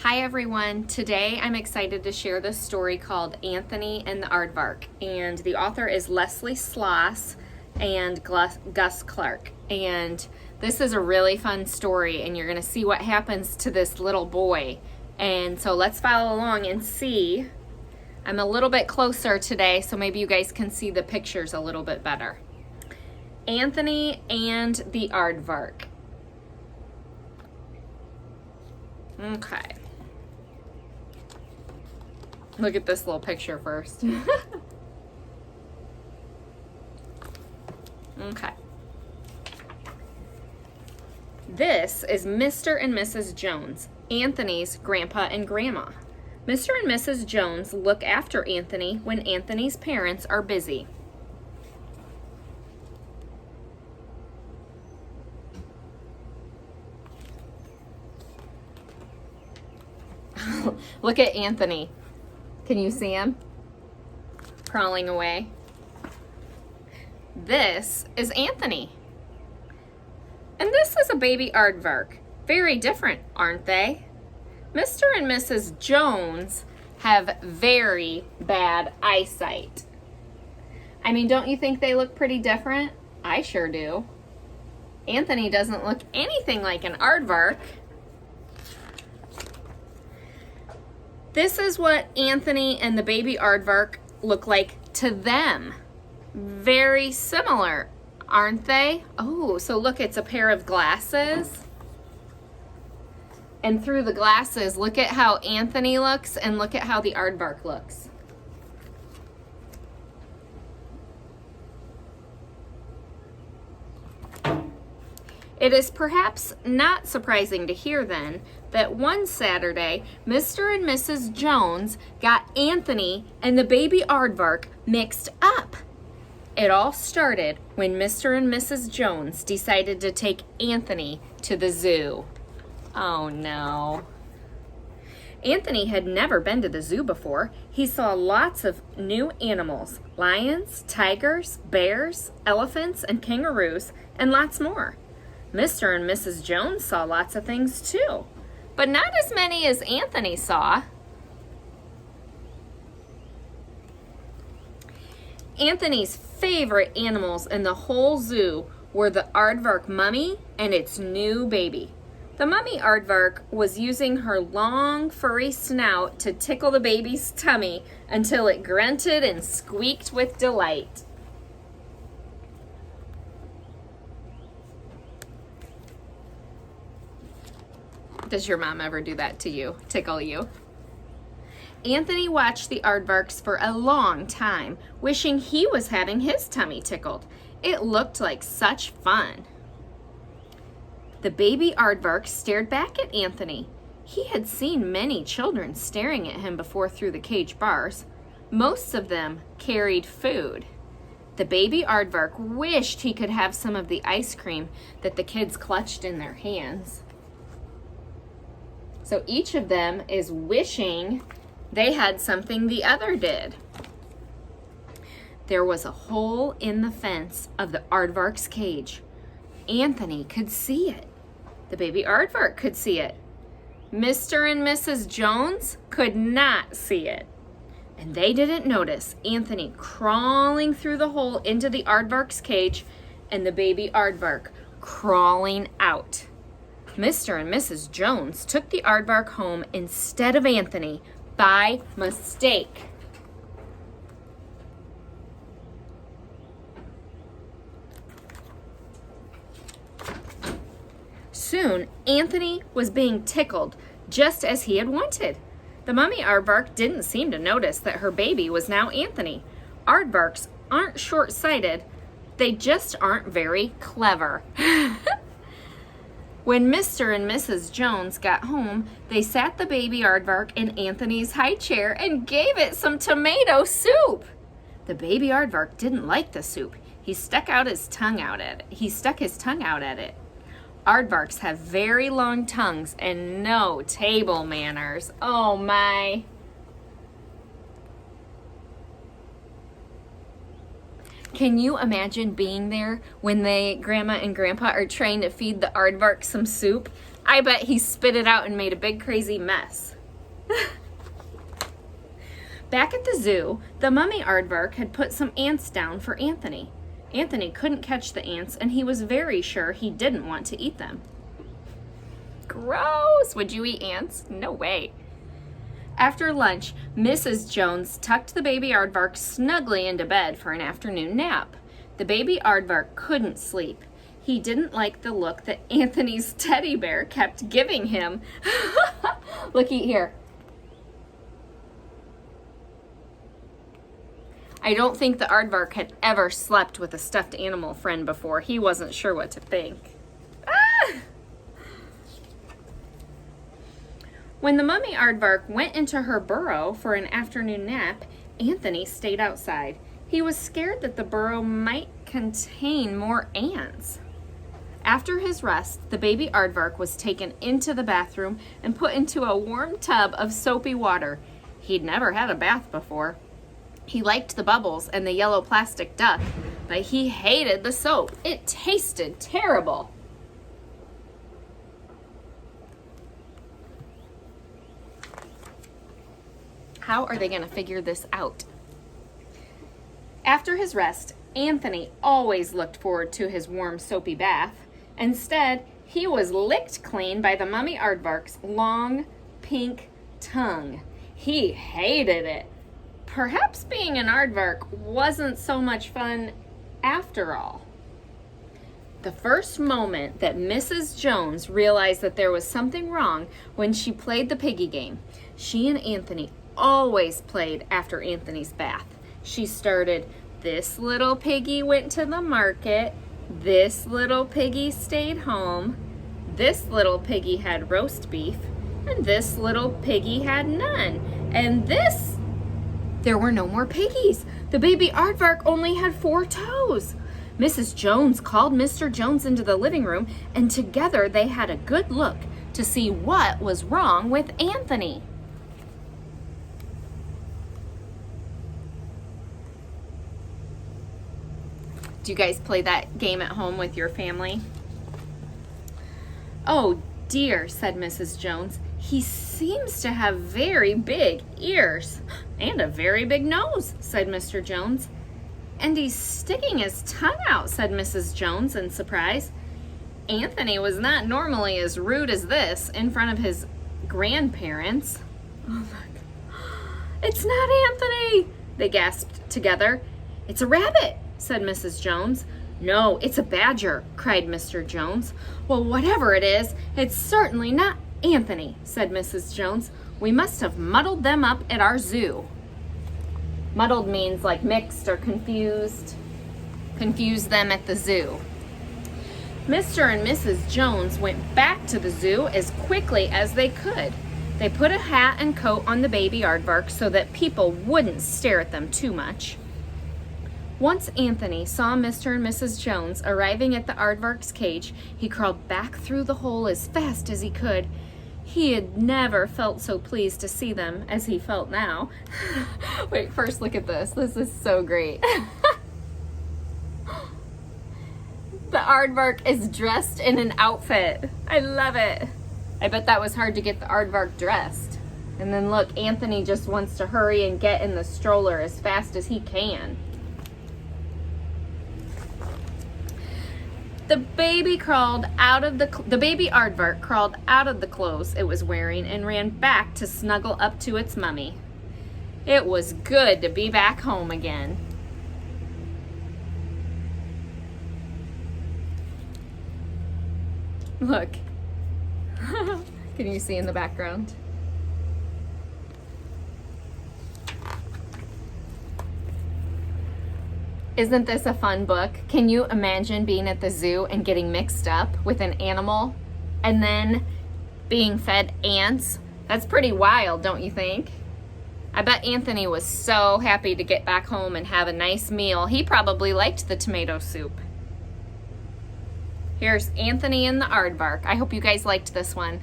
Hi everyone. Today I'm excited to share this story called Anthony and the Aardvark, and the author is Leslie Sloss and Gus Clark. And this is a really fun story, and you're going to see what happens to this little boy. And so let's follow along and see. I'm a little bit closer today, so maybe you guys can see the pictures a little bit better. Anthony and the Aardvark. Okay. Look at this little picture first. Okay. This is Mr. and Mrs. Jones, Anthony's grandpa and grandma. Mr. and Mrs. Jones look after Anthony when Anthony's parents are busy. Look at Anthony. Can you see him? Crawling away. This is Anthony. And this is a baby aardvark. Very different, aren't they? Mr. and Mrs. Jones have very bad eyesight. I mean, don't you think they look pretty different? I sure do. Anthony doesn't look anything like an aardvark. This is what Anthony and the baby aardvark look like to them. Very similar, aren't they? Oh, so look, it's a pair of glasses. And through the glasses, look at how Anthony looks and look at how the aardvark looks. It is perhaps not surprising to hear then that one Saturday, Mr. and Mrs. Jones got Anthony and the baby aardvark mixed up. It all started when Mr. and Mrs. Jones decided to take Anthony to the zoo. Oh no. Anthony had never been to the zoo before. He saw lots of new animals: lions, tigers, bears, elephants, and kangaroos, and lots more. Mr. and Mrs. Jones saw lots of things too, but not as many as Anthony saw. Anthony's favorite animals in the whole zoo were the aardvark mummy and its new baby. The mummy aardvark was using her long, furry snout to tickle the baby's tummy until it grunted and squeaked with delight. Does your mom ever do that to you? Tickle you? Anthony watched the aardvarks for a long time, wishing he was having his tummy tickled. It looked like such fun. The baby aardvark stared back at Anthony. He had seen many children staring at him before through the cage bars. Most of them carried food. The baby aardvark wished he could have some of the ice cream that the kids clutched in their hands. So each of them is wishing they had something the other did. There was a hole in the fence of the aardvark's cage. Anthony could see it. The baby aardvark could see it. Mr. and Mrs. Jones could not see it. And they didn't notice Anthony crawling through the hole into the aardvark's cage and the baby aardvark crawling out. Mr. and Mrs. Jones took the aardvark home instead of Anthony by mistake. Soon, Anthony was being tickled just as he had wanted. The mummy aardvark didn't seem to notice that her baby was now Anthony. Aardvarks aren't short-sighted, they just aren't very clever. When Mr. and Mrs. Jones got home, they sat the baby aardvark in Anthony's high chair and gave it some tomato soup. The baby aardvark didn't like the soup. He stuck his tongue out at it. Aardvarks have very long tongues and no table manners. Oh my. Can you imagine being there when Grandma and Grandpa are trying to feed the aardvark some soup? I bet he spit it out and made a big crazy mess. Back at the zoo, the mummy aardvark had put some ants down for Anthony. Anthony couldn't catch the ants, and he was very sure he didn't want to eat them. Gross! Would you eat ants? No way. After lunch, Mrs. Jones tucked the baby aardvark snugly into bed for an afternoon nap. The baby aardvark couldn't sleep. He didn't like the look that Anthony's teddy bear kept giving him. Looky here. I don't think the aardvark had ever slept with a stuffed animal friend before. He wasn't sure what to think. Ah! When the mummy aardvark went into her burrow for an afternoon nap, Anthony stayed outside. He was scared that the burrow might contain more ants. After his rest, the baby aardvark was taken into the bathroom and put into a warm tub of soapy water. He'd never had a bath before. He liked the bubbles and the yellow plastic duck, but he hated the soap. It tasted terrible. How are they going to figure this out? After his rest, Anthony always looked forward to his warm, soapy bath. Instead, he was licked clean by the mummy aardvark's long, pink tongue. He hated it. Perhaps being an aardvark wasn't so much fun after all. The first moment that Mrs. Jones realized that there was something wrong when she played the piggy game. She and Anthony always played after Anthony's bath. She started, "This little piggy went to the market. This little piggy stayed home. This little piggy had roast beef. And this little piggy had none. And this..." There were no more piggies. The baby aardvark only had 4 toes. Mrs. Jones called Mr. Jones into the living room, and together they had a good look to see what was wrong with Anthony. Do you guys play that game at home with your family? "Oh dear," said Mrs. Jones. "He seems to have very big ears." "And a very big nose," said Mr. Jones. "And he's sticking his tongue out," said Mrs. Jones in surprise. Anthony was not normally as rude as this in front of his grandparents. "Oh my God. It's not Anthony," they gasped together. "It's a rabbit," said Mrs. Jones. "No, it's a badger," cried Mr. Jones. "Well, whatever it is, it's certainly not Anthony," said Mrs. Jones. "We must have muddled them up at our zoo." Muddled means like mixed or confused. Confused them at the zoo. Mr. and Mrs. Jones went back to the zoo as quickly as they could. They put a hat and coat on the baby aardvark so that people wouldn't stare at them too much. Once Anthony saw Mr. and Mrs. Jones arriving at the aardvark's cage, he crawled back through the hole as fast as he could. He had never felt so pleased to see them as he felt now. Wait, first look at this. This is so great. The aardvark is dressed in an outfit. I love it. I bet that was hard to get the aardvark dressed. And then look, Anthony just wants to hurry and get in the stroller as fast as he can. The baby aardvark crawled out of the clothes it was wearing and ran back to snuggle up to its mummy. It was good to be back home again. Look. Can you see in the background? Isn't this a fun book? Can you imagine being at the zoo and getting mixed up with an animal and then being fed ants? That's pretty wild, don't you think? I bet Anthony was so happy to get back home and have a nice meal. He probably liked the tomato soup. Here's Anthony and the aardvark. I hope you guys liked this one.